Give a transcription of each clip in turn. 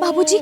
बाबूजी,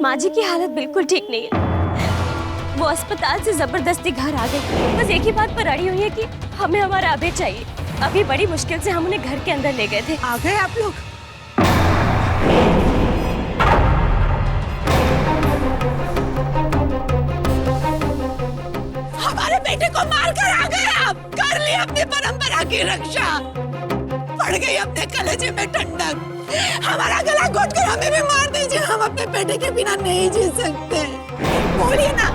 माँ जी की हालत बिल्कुल ठीक नहीं है। वो अस्पताल से जबरदस्ती घर आ गई। बस एक ही बात पर अड़ी हुई है कि हमें हमारा अभय चाहिए। अभी बड़ी मुश्किल से हम उन्हें घर के अंदर ले गए थे। आ गए आप लोग? हमारे बेटे को मार कर आ गए आप। कर ली अपनी परंपरा की रक्षा, पड़ गई अपने कलेजे में ठंडक। हमारा गला घोट कर हमें भी मार दीजिए, हम अपने बेटे के बिना नहीं जी सकते। बोलिए ना,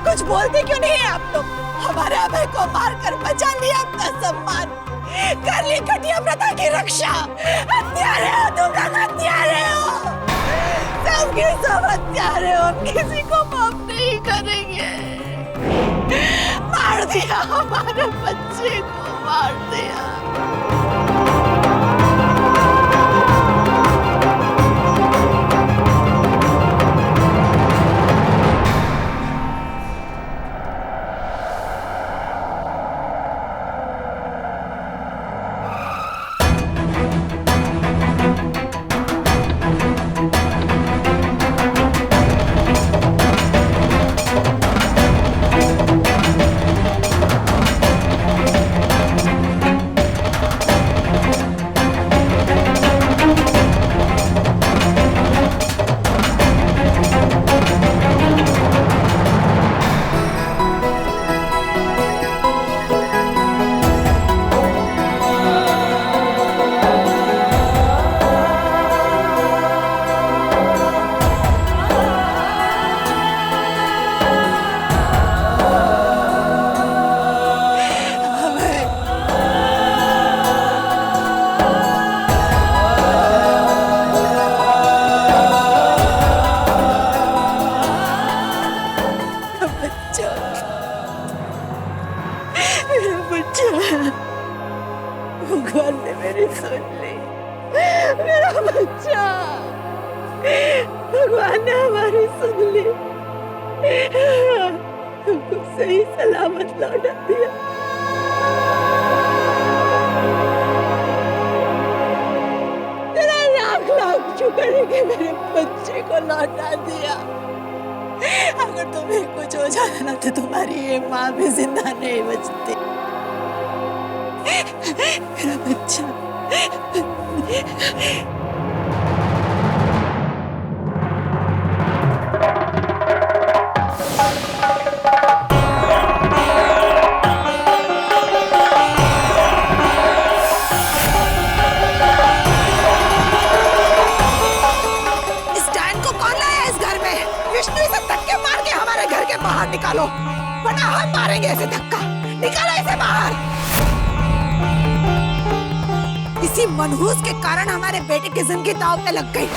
कुछ बोलते क्यों नहीं है आप लोग? हमारे अभय को मारकर बचा लिया अपना सम्मान, कर ली घटिया प्रथा की रक्षा। हत्यारे हो तुम लोग, हत्यारे हो, सबके सब हत्यारे हो। किसी को माफ नहीं करेंगे। मार दिया हमारे बच्चे को, मार दिया। भगवान ने मेरी सुन ली। मेरा बच्चा, भगवान ने हमारी सुन ली। हमको सही सलामत लौटा दिया। तेरा लाख लाख शुक्र है कि मेरे बच्चे को लौटा दिया। अगर तुम्हें कुछ हो जाता ना तो तुम्हारी ये माँ भी जिंदा नहीं बचती। मेरा बच्चा, इस डायन को कौन लाया इस घर में? विष्णु, इसे धक्के मार के हमारे घर के बाहर निकालो, वरना हम मारेंगे इसे धक्का। निकालो इसे बाहर। इसी मनहूस के कारण हमारे बेटे की जिंदगी दांव पे लग गई।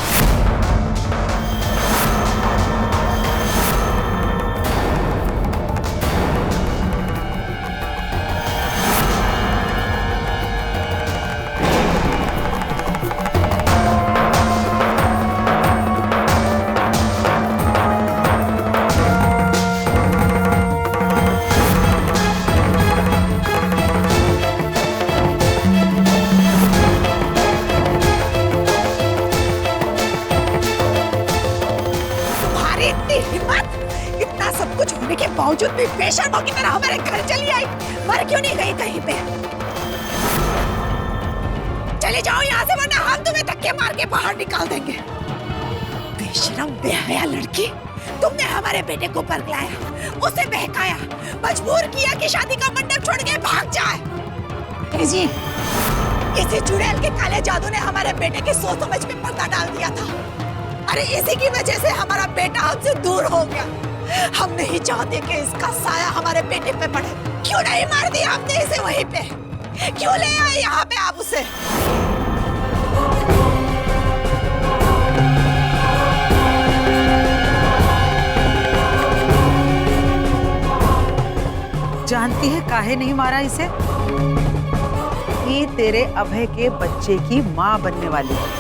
इतना सब कुछ होने के बावजूद भी बेशर्मों की तरह हमारे घर चली आई। मर क्यों नहीं गई कहीं पे? चले जाओ यहाँ से, वरना हम तुम्हें धक्के मार के बाहर निकाल देंगे। बेशरम बेहया लड़की, तुमने हमारे बेटे को बरगलाया, उसे बहकाया, मजबूर किया कि शादी का मंडप छोड़ के भाग जाए। जी, इसी चुड़ैल के काले जादू ने हमारे बेटे की सोच समझ में पर्दा डाल दिया था। अरे इसी की वजह से हमारा बेटा हमसे दूर हो गया। हम नहीं चाहते कि इसका साया हमारे बेटे पे पड़े। क्यों नहीं मार दिया आपने इसे वहीं पे? क्यों ले आए यहाँ पे आप उसे? जानती है काहे नहीं मारा इसे? ये तेरे अभय के बच्चे की माँ बनने वाली है।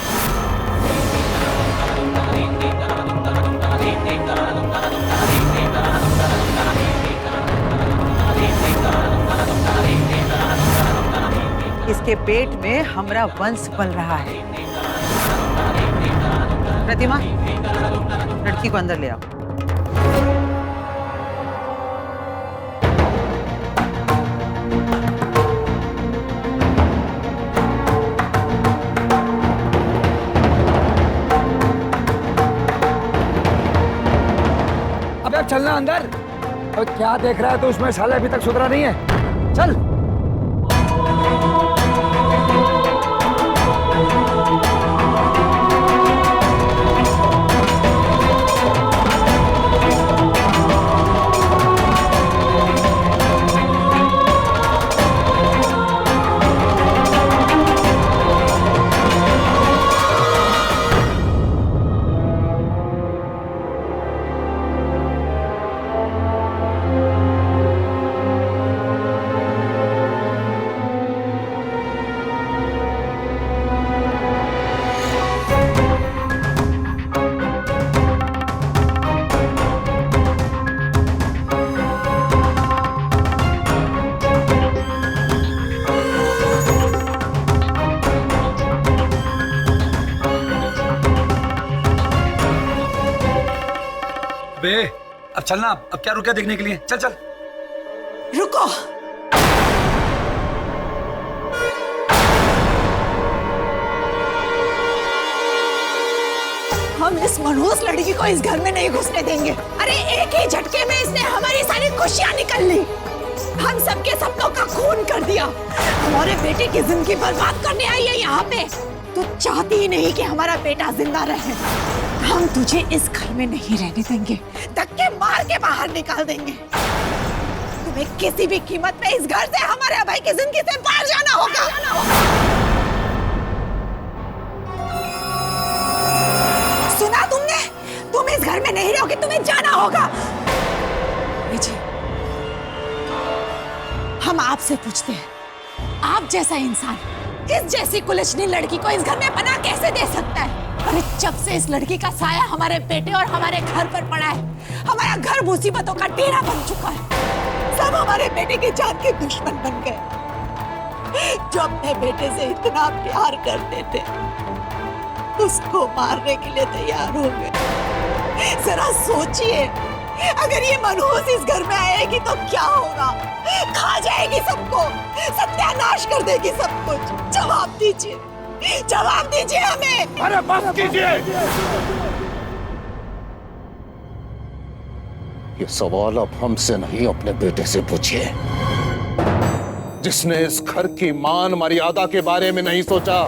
इसके पेट में हमरा वंश पल रहा है। प्रतिमा, लड़की को अंदर ले आओ। अबे चलना अंदर। अब क्या देख रहा है तो उसमें साले अभी तक सुधरा नहीं है। चल। बे अब चलना। अब क्या रुका देखने के लिए? चल चल। रुको। हम इस मनहूस लड़की को इस घर में नहीं घुसने देंगे। अरे एक ही झटके में इसने हमारी सारी खुशियां निकल ली, हम सबके सपनों का खून कर दिया, हमारे बेटे की जिंदगी बर्बाद करने आई है यहाँ पे। तू चाहती ही नहीं कि हमारा बेटा जिंदा रहे। हम तुझे इस घर में नहीं रहने देंगे, धक्के मार के बाहर निकाल देंगे। तुम्हें किसी भी कीमत पे इस घर से हमारे भाई की जिंदगी से बाहर जाना होगा। सुना तुमने? तुम इस घर में नहीं रहोगे, तुम्हें जाना होगा। जी, हम आपसे पूछते हैं, आप जैसा इंसान इस जैसी कुलच्छनी लड़की को इस घर में पनाह कैसे दे सकता है? अरे जब से इस लड़की का साया हमारे बेटे और हमारे घर पर पड़ा है, हमारा घर मुसीबतों का डेरा बन चुका है। सब हमारे बेटे की जान के दुश्मन बन गए। जो अपने बेटे से इतना प्यार करते थे, उसको मारने के लिए तैयार हो गए। जरा सोचिए, अगर ये मनहूस इस घर में आएगी तो क्या होगा? खा जाएगी सबको, सत्यानाश कर देगी सब कुछ। जवाब दीजिए, जवाब दीजिए हमें। अरे बस कीजिए। ये सवाल अब हमसे नहीं, अपने बेटे से पूछिए, जिसने इस घर की मान मर्यादा के बारे में नहीं सोचा,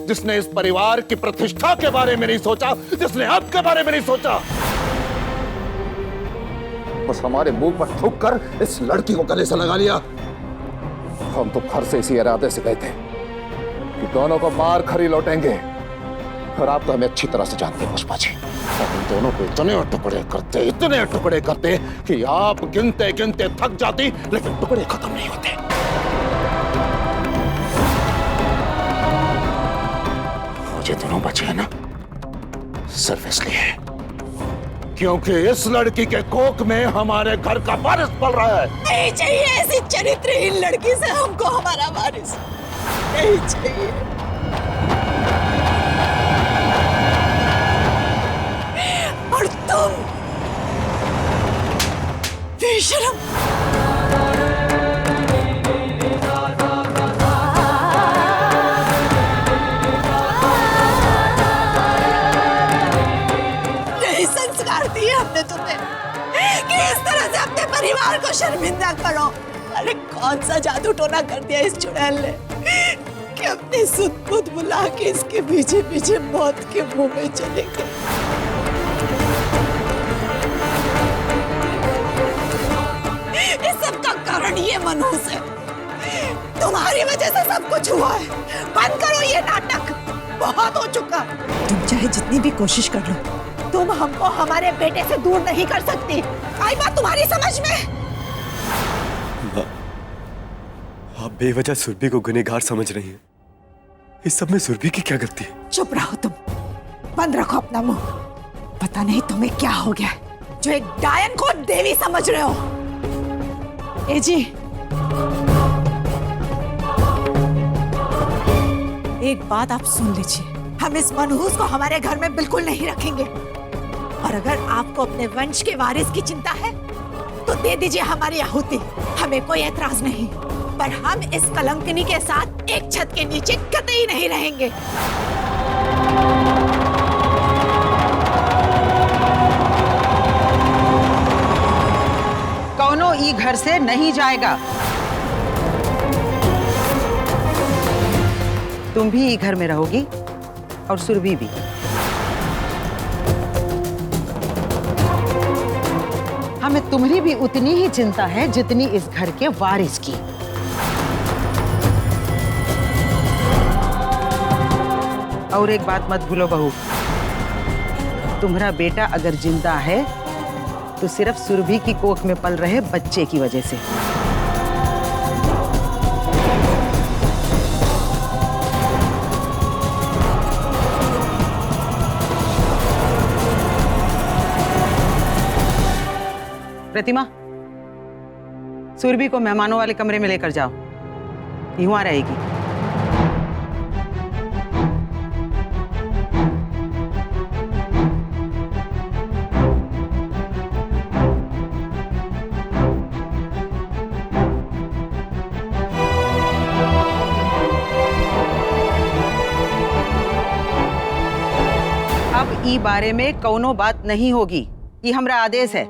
जिसने इस परिवार की प्रतिष्ठा के बारे में नहीं सोचा, जिसने हक के बारे में नहीं सोचा। बस हमारे मुंह पर थूक कर इस लड़की को गले से लगा लिया। हम तो घर से इसी इरादे से गए थे कि दोनों को मार खरी लौटेंगे, और आप तो हमें अच्छी तरह से जानते हैं पुष्पा जी। हम दोनों को इतने टुकड़े करते कि आप गिनते गिनते थक जाती, लेकिन टुकड़े खत्म नहीं होते। मुझे दोनों बचे हैं ना, सिर्फ इसलिए क्योंकि इस लड़की के कोख में हमारे घर का वारिस पल रहा है। नहीं चाहिए ऐसी चरित्रहीन लड़की से हमको हमारा वारिस, नहीं चाहिए। और तुम बेशरम, यही संस्कार दिए हमने तुम्हें कि इस तरह से अपने परिवार को शर्मिंदा करो। अरे कौन सा जादू टोना कर दिया इस चुड़ैल ने कि अपने सुध-बुध बुला के इसके पीछे पीछे मौत के मुंह में चले गए। इस सब का कारण ये मनहूस है। तुम्हारी वजह से सब कुछ हुआ है। बंद करो ये नाटक, बहुत हो चुका। तुम चाहे जितनी भी कोशिश कर लो, तुम हमको हमारे बेटे से दूर नहीं कर सकती। आई बात तुम्हारी समझ में? आप बेवजह सुरभि को गुनहगार समझ रही हैं। इस सब में सुरभि की क्या गलती है? चुप रहो तुम, बंद रखो अपना मुंह। पता नहीं तुम्हें क्या हो गया जो एक डायन को देवी समझ रहे हो। ए जी, एक बात आप सुन लीजिए, हम इस मनहूस को हमारे घर में बिल्कुल नहीं रखेंगे। और अगर आपको अपने वंश के वारिस की चिंता है तो दे दीजिए हमारी आहुति, हमें कोई एतराज नहीं। पर हम इस कलंकिनी के साथ एक छत के नीचे कतई नहीं रहेंगे। कौनो ई घर से नहीं जाएगा। तुम भी ई घर में रहोगी और सुरभि भी। हमें तुम्हारी भी उतनी ही चिंता है जितनी इस घर के वारिस की। और एक बात मत भूलो बहू, तुम्हारा बेटा अगर जिंदा है तो सिर्फ सुरभि की कोख में पल रहे बच्चे की वजह से। प्रतिमा, सुरभि को मेहमानों वाले कमरे में लेकर जाओ, यूं रहेगी। अब ई बारे में कौनो बात नहीं होगी, ये हमरा आदेश है।